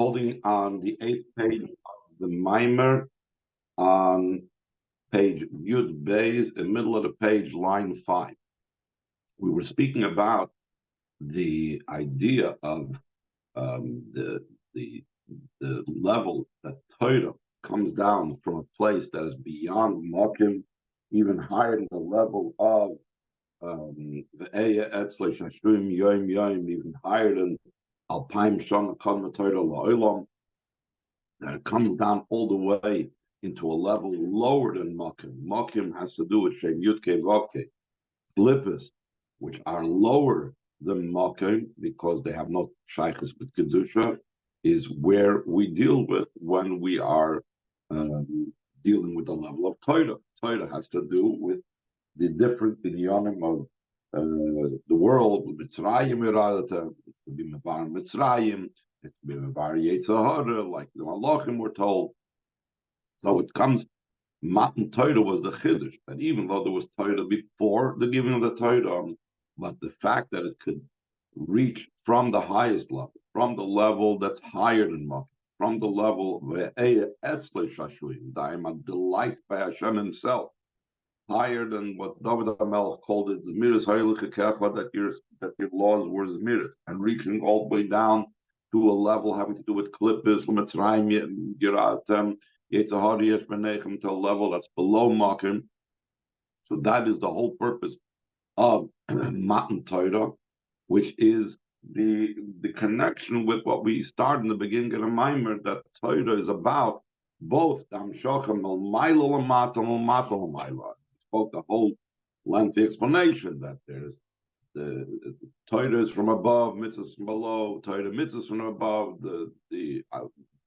holding on the 8th page of the Mimer on page Yud Beis, in the middle of the page, line 5. We were speaking about the idea of the level that Torah comes down from a place that is beyond Mokim, even higher than the level of the Eya Etzle Shashvim Yoim Yoim, even higher than Alpaim Shana Kadma Torah La'olam, that it comes down all the way into a level lower than Mokim. Mokim has to do with Shem Yudke Vavke, Flippus, which are lower than Mokim because they have no shaykhs with Kedusha, is where we deal with when we are dealing with the level of Torah. Torah has to do with the different inyanim of the world. Mitzrayim, it's to be Mevar Mitzrayim, it's to be Mevar Yetzirah, like the Malachim were told. So it comes, Matan Torah was the Chiddush, that even though there was Torah before the giving of the Torah, but the fact that it could reach from the highest level, from the level that's higher than Makkah, from the level of delight by Hashem himself, higher than what David HaMelech called it, Zmiris that your laws were Zmiris, and reaching all the way down to a level having to do with Klippus, Mitzrayim, Giratem, Yetzirah, Yesh Benechem, to a level that's below Makim. So that is the whole purpose of Matan Torah, which is the connection with what we started in the beginning of the Maimer, that Torah is about both Damshochem L'maylo L'mato L'mato L'maylo. Spoke the whole lengthy explanation that there's the Torah is from above, mitzvahs from below, Torah mitzvahs from above, the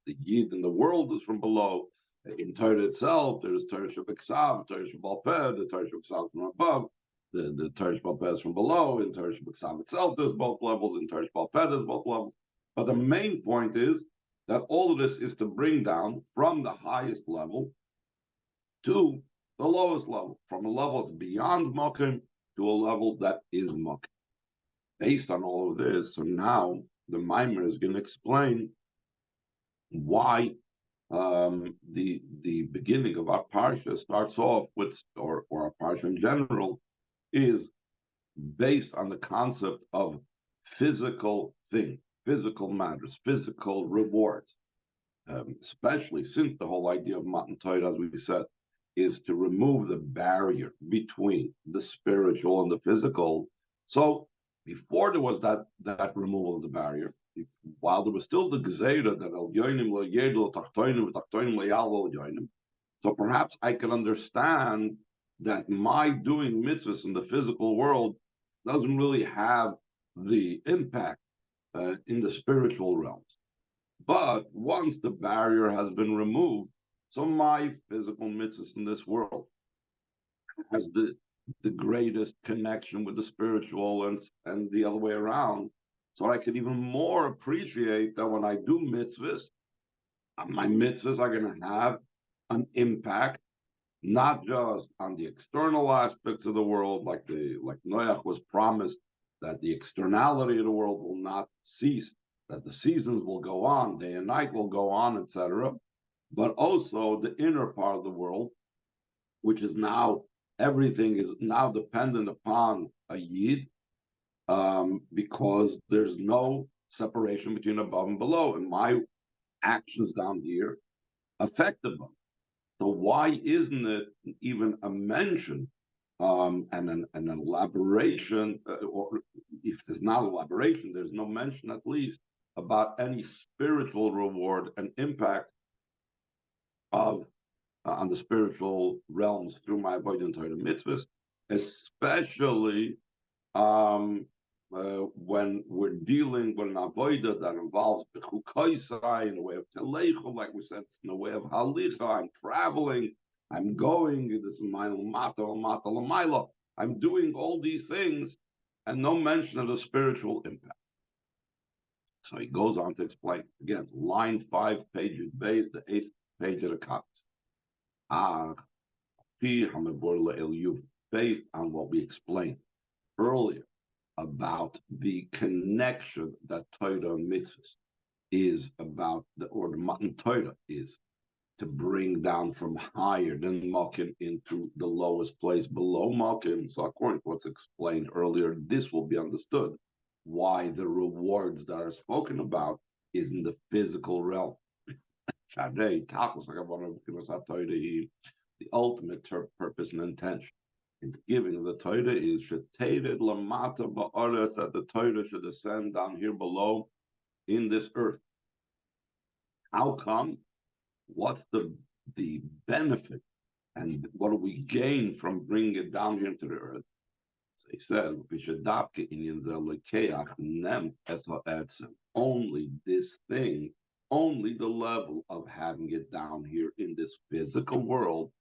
Yid in the world is from below. In Torah itself, there's Torah Shabbat, Torah Shabbat, the Torah Shabbat from above. The Torah Shabbat is from below. In Torah Shabbat itself, there's both levels. In Torah Shabbat, there's both levels. But the main point is that all of this is to bring down from the highest level to the lowest level, from a level that's beyond Mokim to a level that is Mokim. Based on all of this, so now the Maimer is going to explain why the beginning of our parsha starts off with, or our parsha in general, is based on the concept of physical things, physical matters, physical rewards, especially since the whole idea of Matan Torah, as we said, is to remove the barrier between the spiritual and the physical. So before there was that removal of the barrier, while there was still the Gzeira that El Yoinim Lo Yedlo Tachtoinim Tachtoinim Lo Yalo Yoinim, so perhaps I can understand that my doing mitzvahs in the physical world doesn't really have the impact in the spiritual realms. But once the barrier has been removed, so my physical mitzvahs in this world has the greatest connection with the spiritual and the other way around. So I can even more appreciate that when I do mitzvahs, my mitzvahs are going to have an impact, not just on the external aspects of the world, like Noach was promised that the externality of the world will not cease, that the seasons will go on, day and night will go on, etc., but also the inner part of the world, which is now, everything is now dependent upon a Yid, because there's no separation between above and below, and my actions down here affect them. So why isn't it even a mention and an elaboration, or if there's not elaboration, there's no mention at least about any spiritual reward and impact of on the spiritual realms through my avoiding Torah mitzvahs, especially when we're dealing with an avodah that involves bechukoisai in a way of teleichu, like we said, in a way of halicha. I'm traveling, I'm going. This is my l'mato. I'm doing all these things, and no mention of the spiritual impact. So he goes on to explain again, line 5, page base, the 8th page of the copies. Based on what we explained earlier about the connection that Torah and mitzvahs is about or the Matan Torah is to bring down from higher than Malkin into the lowest place below Malkin. So according to what's explained earlier, this will be understood why the rewards that are spoken about is in the physical realm. The ultimate purpose and intention in the giving of the Torah is that the Torah should descend down here below in this earth. How come? What's the benefit, and what do we gain from bringing it down here into the earth? So he says, only this thing, only the level of having it down here in this physical world,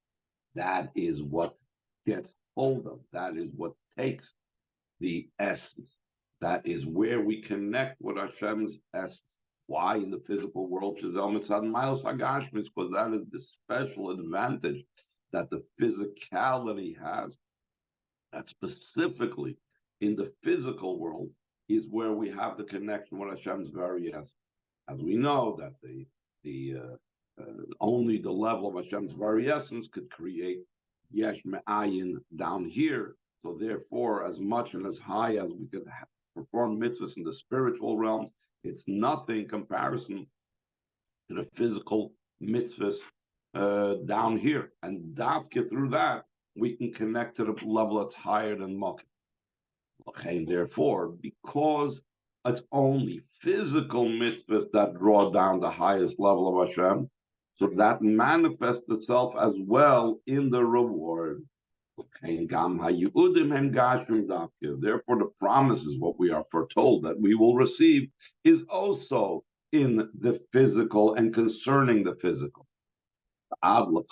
that is what gets hold of, that is what takes the essence. That is where we connect with Hashem's essence. Why in the physical world? Because that is the special advantage that the physicality has. That specifically in the physical world is where we have the connection with Hashem's very essence. As we know that only the level of Hashem's very essence could create yesh me'ayin down here. So therefore, as much and as high as we could perform mitzvahs in the spiritual realms, it's nothing in comparison to the physical mitzvahs down here. And dafka through that, we can connect to the level that's higher than Malkin. Therefore, because it's only physical mitzvahs that draw down the highest level of Hashem, so that manifests itself as well in the reward. Therefore, the promise is what we are foretold that we will receive is also in the physical and concerning the physical. Until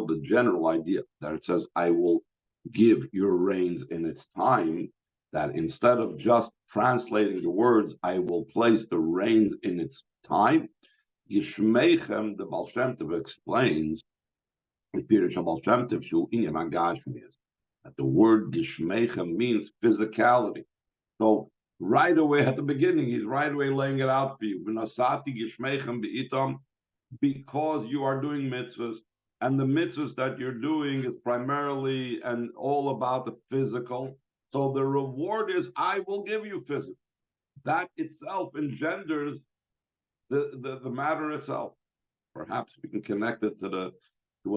the general idea that it says, I will give your reins in its time, that instead of just translating the words, I will place the reins in its time. Gishmeichem, the Baal Shem Tov explains, that the word Gishmeichem means physicality. So right away at the beginning, he's right away laying it out for you. Because you are doing mitzvahs, and the mitzvahs that you're doing is primarily and all about the physical. So the reward is, I will give you physical. That itself engenders the matter itself. Perhaps we can connect it to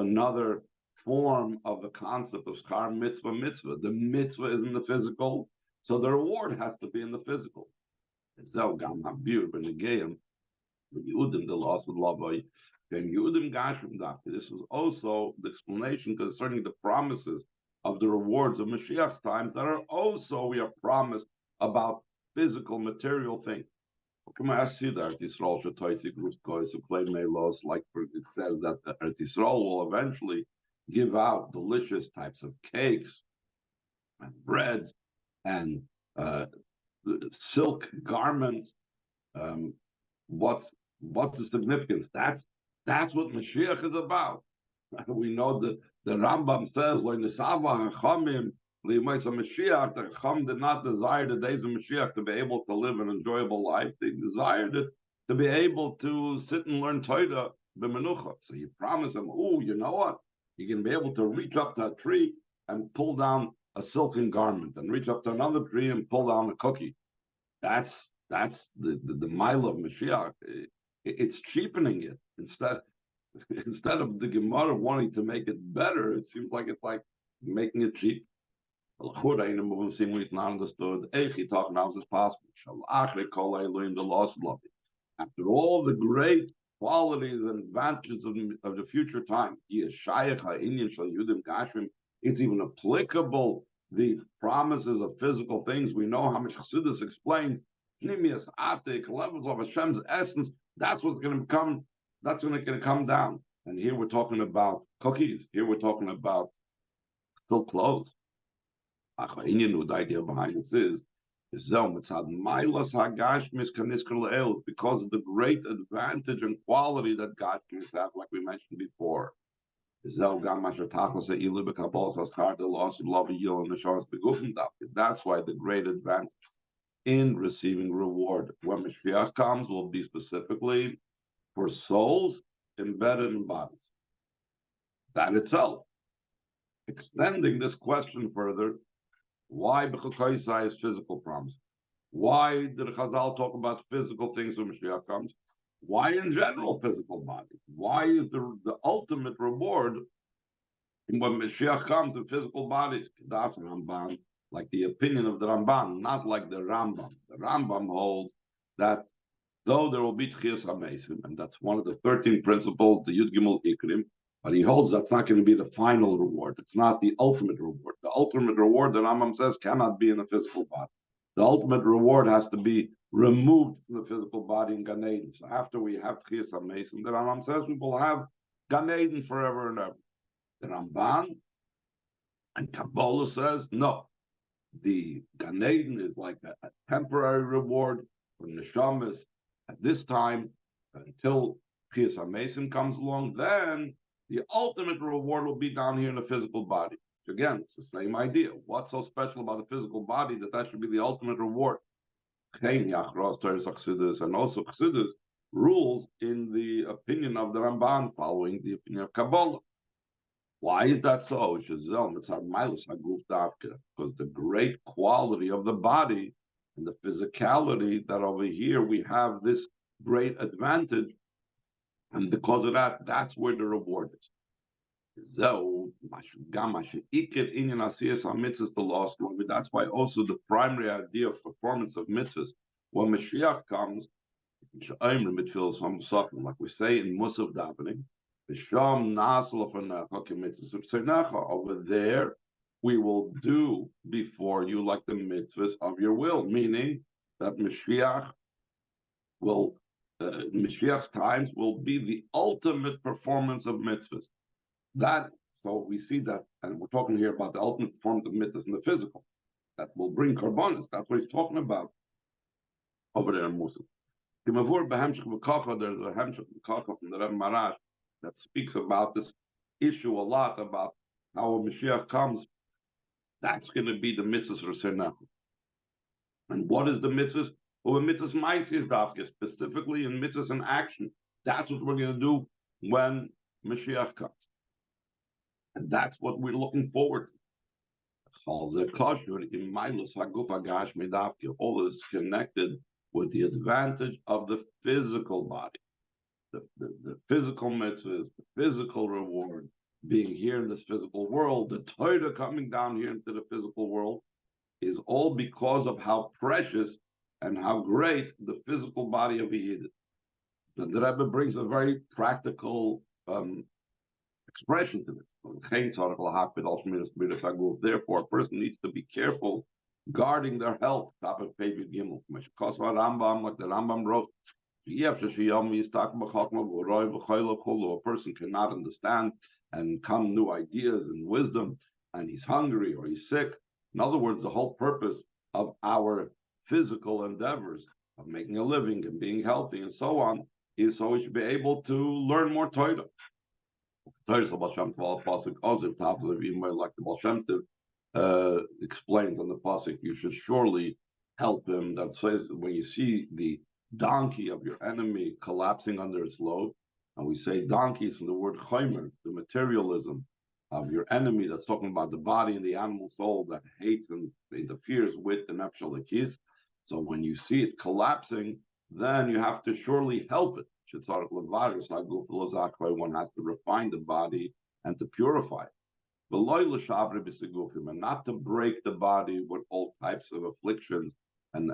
another form of the concept of schar mitzvah mitzvah. The mitzvah is in the physical, so the reward has to be in the physical. This is also the explanation concerning the promises of the rewards of Mashiach's times that are also, we are promised about physical, material things. Like it says that the Eretz Yisrael will eventually give out delicious types of cakes and breads and silk garments. What's the significance? That's what Mashiach is about. We know that the Rambam says, like Nisava Chachamim, Mashiach, the Chacham did not desire the days of Mashiach to be able to live an enjoyable life. They desired it to be able to sit and learn Torah b'menucha. So you promise them, oh, you know what? You can be able to reach up to a tree and pull down a silken garment, and reach up to another tree and pull down a cookie. That's the mile of Mashiach. It's cheapening it instead of the Gemara wanting to make it better. It seems like it's like making it cheap. It's not understood. How is this possible? After all the great qualities and advantages of the future time, it's even applicable, the promises of physical things. We know how much Chassidus explains, levels of Hashem's essence, that's what's going to come, that's when it's going to come down. And here we're talking about cookies, here we're talking about silk clothes. The idea behind this is because of the great advantage and quality that God can have, like we mentioned before. That's why the great advantage in receiving reward. When Mashiach comes, will be specifically for souls embedded in bodies. That itself, extending this question further, why B'chakaisai is physical promise? Why did Chazal talk about physical things when Mashiach comes? Why in general physical body? Why is the ultimate reward when Mashiach comes to physical bodies? Das Ramban, like the opinion of the Ramban, not like the Rambam. The Rambam holds that though there will be Tchias HaMesim, and that's one of the 13 principles, the Yud Gimel Ikrim, but he holds that's not going to be the final reward. It's not the ultimate reward. The ultimate reward, the Rambam says, cannot be in the physical body. The ultimate reward has to be removed from the physical body in Gan Eden. So after we have Tchias HaMesim, the Rambam says we will have Gan Eden forever and ever. The Ramban and Kabbalah says, no, the Gan Eden is like a temporary reward for neshamas at this time until Tchias HaMesim comes along. Then the ultimate reward will be down here in the physical body. Again, it's the same idea. What's so special about the physical body that should be the ultimate reward? And also Chassidus rules in the opinion of the Ramban, following the opinion of Kabbalah. Why is that so? Because the great quality of the body and the physicality that over here we have this great advantage, and because of that, that's where the reward is. That's why also the primary idea of performance of mitzvahs, when Mashiach comes, like we say in Musaf davening, over there, we will do before you like the mitzvahs of your will, meaning that Mashiach's times will be the ultimate performance of mitzvahs. So we see that, and we're talking here about the ultimate performance of mitzvahs in the physical, that will bring karbonis. That's what he's talking about over there in Musaf. There's a Hemshech B'Kacha from the Rebbe Marash that speaks about this issue a lot, about how when Mashiach comes, that's going to be the mitzvahs for Sernach. And what is the mitzvahs? Well, the mitzvahs ma'asis dafka, specifically in mitzvahs in action. That's what we're going to do when Mashiach comes. And that's what we're looking forward to. All this is connected with the advantage of the physical body. The physical mitzvahs, the physical reward, being here in this physical world, the Torah coming down here into the physical world, is all because of how precious and how great the physical body of a Yid is. The Rebbe brings a very practical expression to this. Therefore, a person needs to be careful guarding their health. Top of page Gimel. Like the Rambam wrote, a person cannot understand and come new ideas and wisdom, and he's hungry or he's sick. In other words, the whole purpose of our physical endeavors of making a living and being healthy and so on is so we should be able to learn more Torah. Like the Baal Shem Tov explains on the pasuk, you should surely help him. That says when you see the donkey of your enemy collapsing under its load, and we say donkeys from the word chaymer, the materialism of your enemy, that's talking about the body and the animal soul that hates and interferes with the nefesh halakis. So when you see it collapsing, then you have to surely help it. One has to refine the body and to purify it. And not to break the body with all types of afflictions and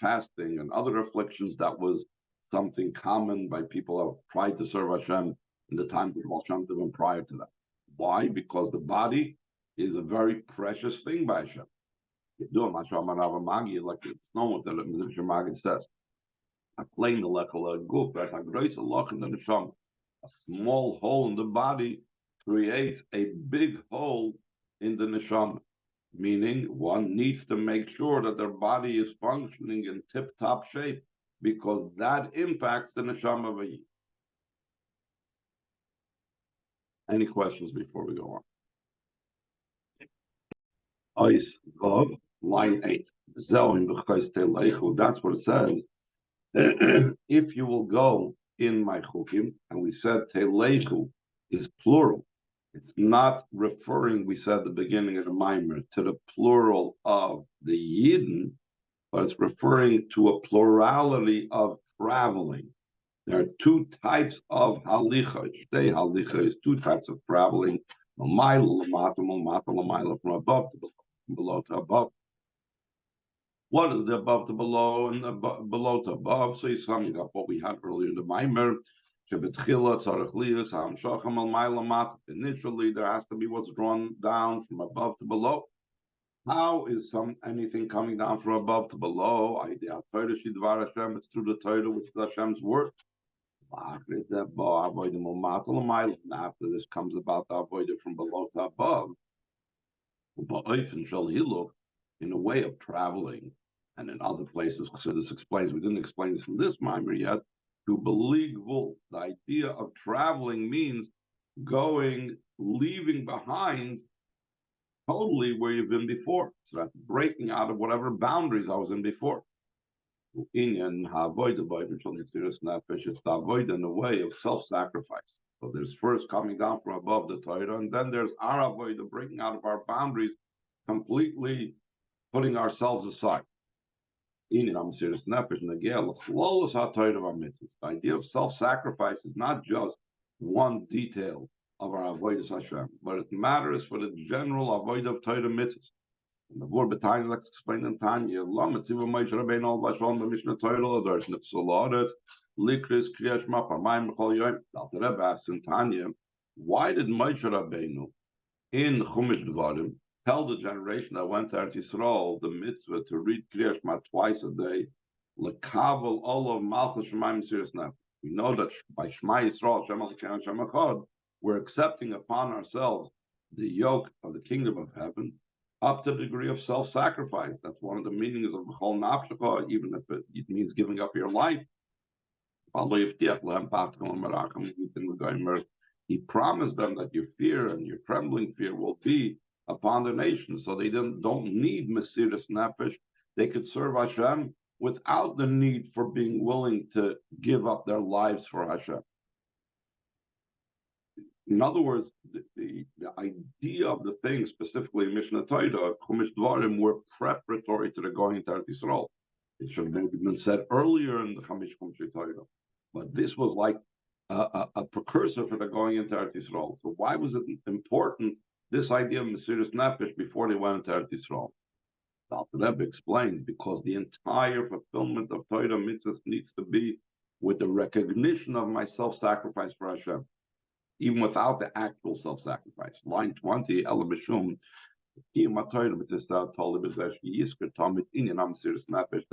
fasting and other afflictions. That was something common by people who tried to serve Hashem in the times of Baal Shem Tov and prior to that. Why? Because the body is a very precious thing by Hashem. You do it, like it's known what the Mizrach Maggid says. A small hole in the body creates a big hole in the neshama, meaning one needs to make sure that their body is functioning in tip-top shape, because that impacts the neshama of a yid. Any questions before we go on? line 8. That's what it says. If you will go in my chukim, and we said telechu is plural. It's not referring, we said at the beginning of the Maimer, to the plural of the Yidden, but it's referring to a plurality of traveling. There are two types of halicha. Halicha is two types of traveling. From above to below to above. What is the above to below and the below to above? So he's summing up what we had earlier in the Maimer. Initially, there has to be what's drawn down from above to below. How is anything coming down from above to below? It's through the Torah, which is Hashem's word. After this comes about the avodah from below to above. In a way of traveling, and in other places, so this explains, we didn't explain this in this mimer yet, to believe the idea of traveling means leaving behind totally where you've been before. So that's breaking out of whatever boundaries I was in before. It's the avoid in a way of self-sacrifice. So there's first coming down from above the Torah, and then there's our avoid, the breaking out of our boundaries, completely putting ourselves aside. The idea of self-sacrifice is not just one detail of our avodas Hashem, but it matters for the general avoid of Torah mitzvahs. And the word betayim, let's explain in Tanya. Lametziv Moshe Rabbeinu al Vashon b'Mishnah Torah l'Adosh Nefsoloretz Likris Kriyas Shema Parmayim B'Chol Yom. The Rebbe asks in Tanya, why did Moshe Rabbeinu in Chumash Dvarim tell the generation that went to Eretz Yisrael the mitzvah to read Kriyas Shema twice a day, lekavel olav malchus shemayim mesiras nefesh? We know that by Shema Yisrael, Shem Elokeinu Hashem Echad, we're accepting upon ourselves the yoke of the kingdom of heaven up to the degree of self-sacrifice. That's one of the meanings of B'chol Nafshecha, even if it means giving up your life. He promised them that your fear and your trembling fear will be upon the nation, so they don't need mesiras nefesh. They could serve Hashem without the need for being willing to give up their lives for Hashem. In other words, the idea of the thing, specifically Mishnah Torah, Chumash Dvarim, were preparatory to the going into Eretz Yisrael. It should have maybe been said earlier in the Chumash Torah, but this was like a precursor for the going into Eretz Yisrael. So why was it important, this idea of mesiras nefesh, before they went into Eretz Yisrael? The Rebbe explains, because the entire fulfillment of Torah mitzvahs needs to be with the recognition of my self-sacrifice for Hashem, even without the actual self-sacrifice. Line 20, the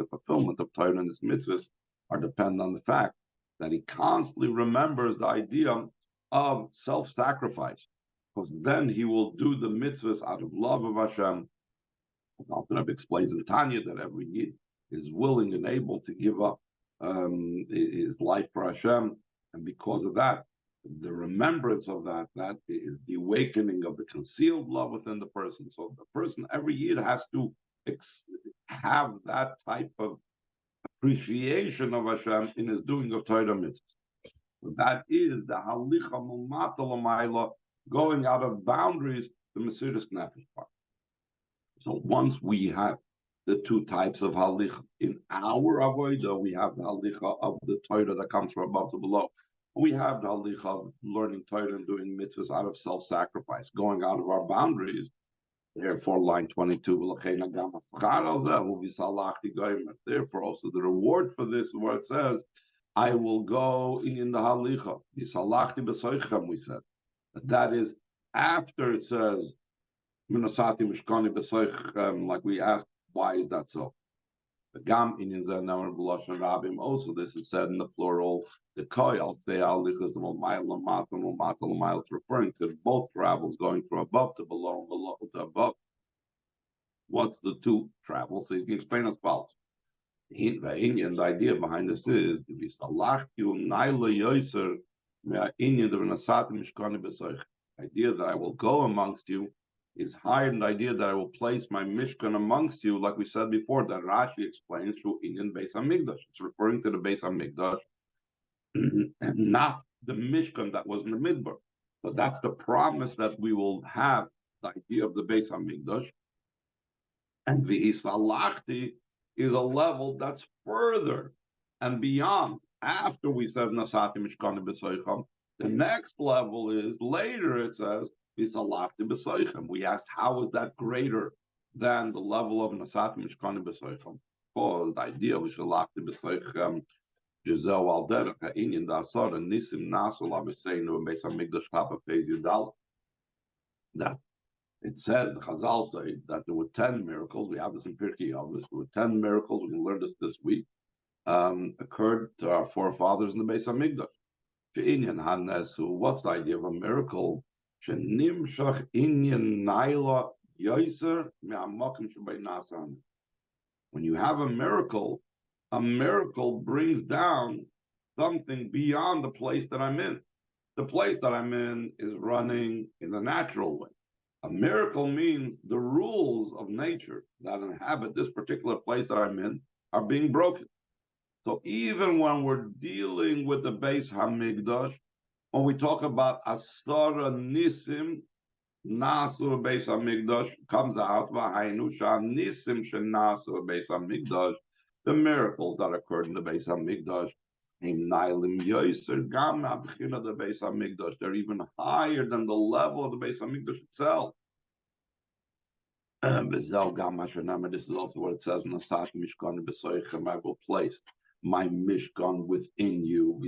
fulfillment of Torah and his mitzvahs are dependent on the fact that he constantly remembers the idea of self-sacrifice, because then he will do the mitzvahs out of love of Hashem. The Rebbe explains in Tanya that every Yid is willing and able to give up his life for Hashem, and because of that, the remembrance of that is the awakening of the concealed love within the person. So the person every year has to have that type of appreciation of Hashem in his doing of Torah mitzvahs. So that is the halicha mulmata l'mayla, going out of boundaries, the mesiras nefesh part. So once we have the two types of halicha in our avodah, we have the halicha of the Torah that comes from above to below. We have the halicha of learning Torah and doing mitzvahs out of self-sacrifice, going out of our boundaries. Therefore, line 22, therefore also the reward for this is where it says, I will go in the halicha. Betוככem, we said. That is after it says, like we asked, why is that so? Also, this is said in the plural. The koyal it's referring to both travels, going from above to below and below to above. What's the two travels? So you can explain as follows. The idea behind this is the idea that I will go amongst you is higher than the idea that I will place my Mishkan amongst you, like we said before, that Rashi explains through Inyan Beis HaMikdash. It's referring to the Beis HaMikdash, and not the Mishkan that was in the Midbar. But that's the promise that we will have, the idea of the Beis HaMikdash. And V'hishalachti is a level that's further and beyond. After we said Nasati Mishkan B'Soicham, the next level is later. It says V'hishalachti B'Soichem. We asked, how is that greater than the level of Nasati Mishkan B'Soicham? Because the idea of V'hishalachti B'Soichem, Giselle al derech ha'inyan da'asar and nisim nasul aviseinu and Beis HaMikdash Chapa Pez Yudal. That it says, the Chazal say, that there were 10 miracles. We have this in Pirkei Avos. There were 10 miracles. We can learn this week. Occurred to our forefathers in the Beis HaMikdash. She'inyan hanesu. What's the idea of a miracle? She'nimshach inyan naila yoiser me'amakim shebay nasan. When you have a miracle brings down something beyond the place that I'm in. The place that I'm in is running in the natural way. A miracle means the rules of nature that inhabit this particular place that I'm in are being broken. So even when we're dealing with the Beis HaMikdash, when we talk about Asara Nisim, Nasu Beis HaMikdash, comes out, V'hainu Nisim Shenasu Beis HaMikdash, the miracles that occurred in the Beis HaMikdash, they're even higher than the level of the Beis HaMikdash itself. This is also what it says in the I will place my Mishkan within you,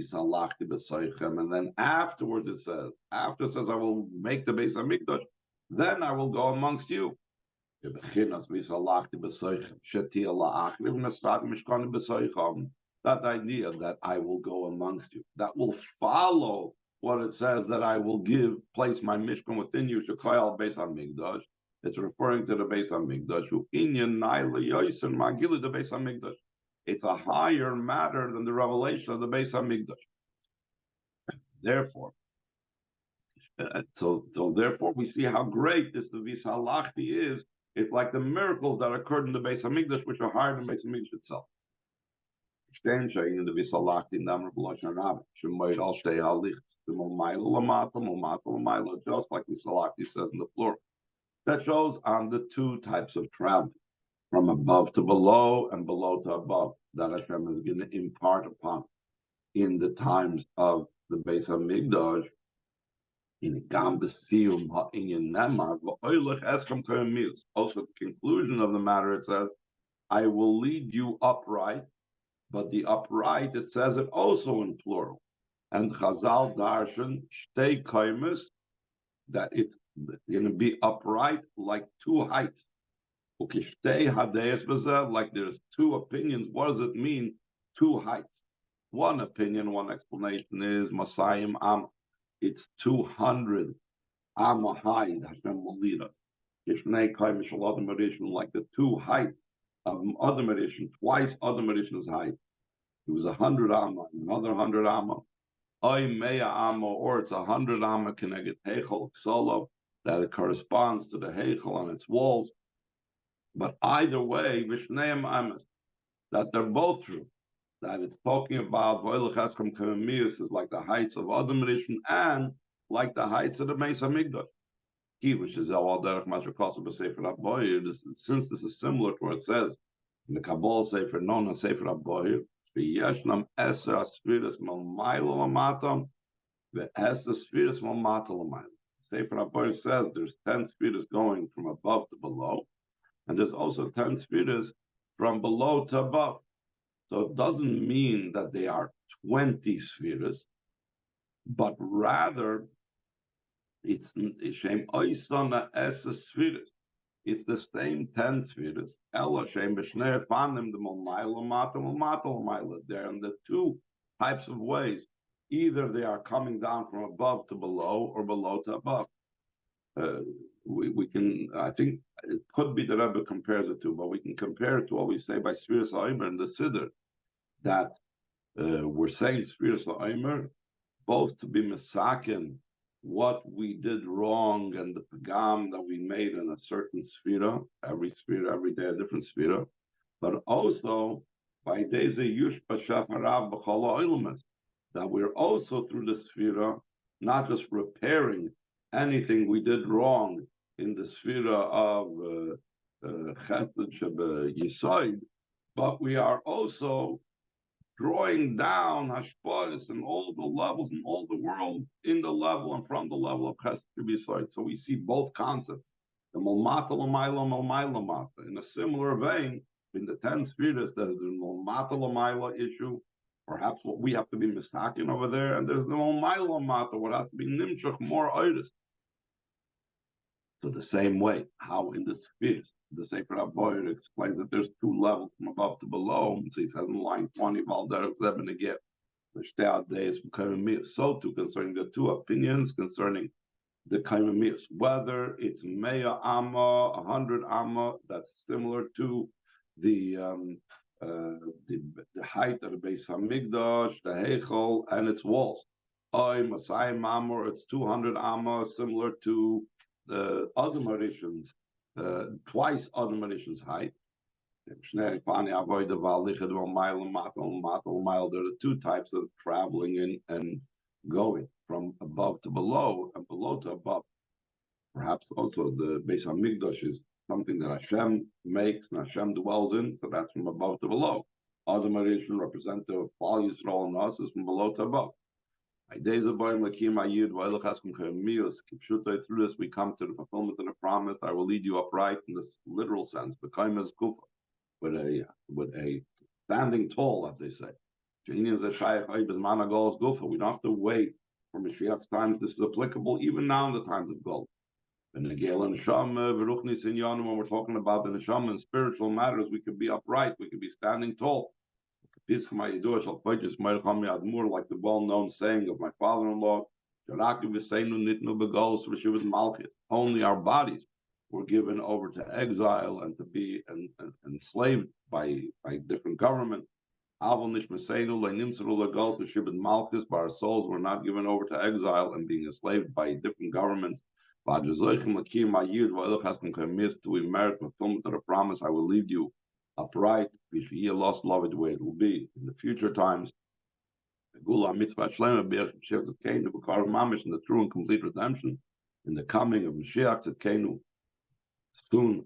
and then afterwards it says, after it says I will make the Beis HaMikdash, then I will go amongst you. That idea that I will go amongst you, that will follow what it says that I will place my Mishkan within you, Shekayal Beis HaMikdash. It's referring to the Beis HaMikdash. The Beis HaMikdash. It's a higher matter than the revelation of the Beis HaMikdash. Therefore, therefore we see how great this V'hishalachti is. It's like the miracles that occurred in the Beis HaMikdash, which are higher than the Beis HaMikdash itself. Just like V'hishalachti says in the floor. That shows on the two types of travel, from above to below and below to above, that Hashem is going to impart upon in the times of the Beis HaMikdash. In Gam B'Siyum Ha'inyan Nemar V'Oilech Eskom Koyamius. Also, the conclusion of the matter, it says, I will lead you upright, but the upright, it says it also in plural. And Chazal Darshan Shtei Koymis, that it's going to be upright like two heights. Like there's two opinions. What does it mean, two heights? One opinion, one explanation is Masayim Am. It's 200 Amma high. Hashem will lead us. Like the two heights of Adam Rishon, twice Adam Rishon's height. It was 100 Amma, another 100 Amma. Oy Meya Amma, or it's 100 Amma connected Heichel Ksolo, that it corresponds to the Heichel on its walls. But either way, Vishneim Amas, that they're both true. That it's talking about Voilech Eskom Kamamius is like the heights of Adam Rishon and like the heights of the Beis HaMikdash. Which is all derech Mashakasa B'Sefer HaBoyer. Since this is similar to what it says in the Kabbalah Sefer Non and Sefer HaBoyer, V'yeshnam Eser Asfiris Malmayla Lamatam, V'Eser Asfiris Malmata Lamayla. Sefer HaBoyer says there's 10 spheres going from above to below, and there's also 10 spheres from below to above. So it doesn't mean that they are 20 spheres, but rather it's Shem Oisana Esa spheres. It's the same 10 spheres. Ella Shem B'Shnei Panim the Malmayla Mata. They're in the two types of ways. Either they are coming down from above to below or below to above. We can, I think it could be the Rebbe compares it to, but we can compare it to what we say by Sfiras HaOmer in the Siddur, that we're saying Sfiras HaOmer both to be Mesakin what we did wrong and the pagam that we made in a certain sphere, every day a different sphere, but also by days that we're also through the sphere, not just repairing anything we did wrong in the sphere of Chesed Yisoid, but we are also drawing down hashpahs in all the levels in all the world, in the level and from the level of Chesed Yisoid. So we see both concepts, the Molmata L'mayla, Molmayla Lamata. In a similar vein, in the 10 spheres, there's the Molmata L'mayla issue, perhaps what we have to be mistaken over there, and there's the Molmayla Lamata, what has to be nimshach more oiris. So the same way, how in the spheres, the Sefer HaBoyer explains that there's two levels from above to below. So he says in line 20, so too concerning the two opinions concerning the kaimamius, whether it's Mea Amma, 100 Amma, that's similar to the height of the Beis Hamikdash, the Heichel, and its walls. Masai Amma, it's 200 Amma, similar to the other Mauritians, twice other Mauritians' height. There are the two types of traveling in and going from above to below and below to above. Perhaps also the Beis Hamikdash is something that Hashem makes and Hashem dwells in, so that's from above to below. Other Mauritian representative of Klal Yisrael and us is from below to above. Through this, we come to the fulfillment of the promise. I will lead you upright in this literal sense, with a standing tall, as they say. We don't have to wait for Mashiach's times. This is applicable even now in the times of gold. When we're talking about the neshama and spiritual matters, we could be upright, we could be standing tall. Like the well-known saying of my father-in-law, only our bodies were given over to exile and to be enslaved by different governments. But our souls were not given over to exile and being enslaved by different governments. We merit fulfillment of the promise. I will lead you upright. Lost love it the way it will be in the future times. In the true and complete redemption, in the coming of Mashiach Tzidkenu, soon,